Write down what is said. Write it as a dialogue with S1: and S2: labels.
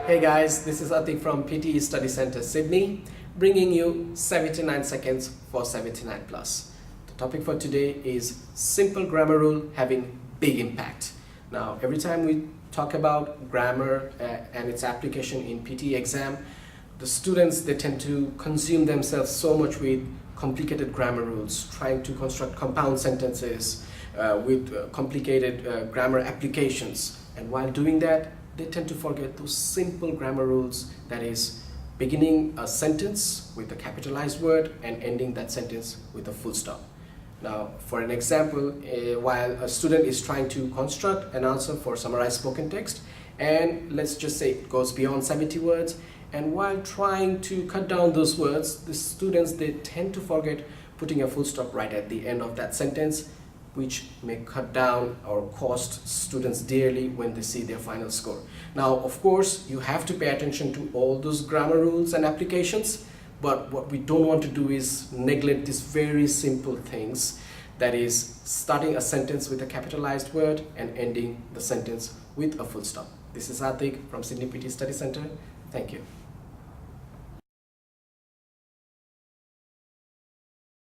S1: Hey guys, this is Atiq from PTE Study Center, Sydney, bringing you 79 seconds for 79 plus. The topic for today is simple grammar rule having big impact. Now, every time we talk about grammar and its application in PTE exam, the students, they tend to consume themselves so much with complicated grammar rules, trying to construct compound sentences with complicated grammar applications. And while doing that, they tend to forget those simple grammar rules, that is, beginning a sentence with a capitalized word and ending that sentence with a full stop. Now, for an example, while a student is trying to construct an answer for summarized spoken text, and let's just say it goes beyond 70 words, and while trying to cut down those words, the students, they tend to forget putting a full stop right at the end of that sentence, which may cut down or cost students dearly when they see their final score. Now, of course, you have to pay attention to all those grammar rules and applications, but what we don't want to do is neglect these very simple things, that is, starting a sentence with a capitalized word and ending the sentence with a full stop. This is Atiq from Sydney PT Study Center. Thank you.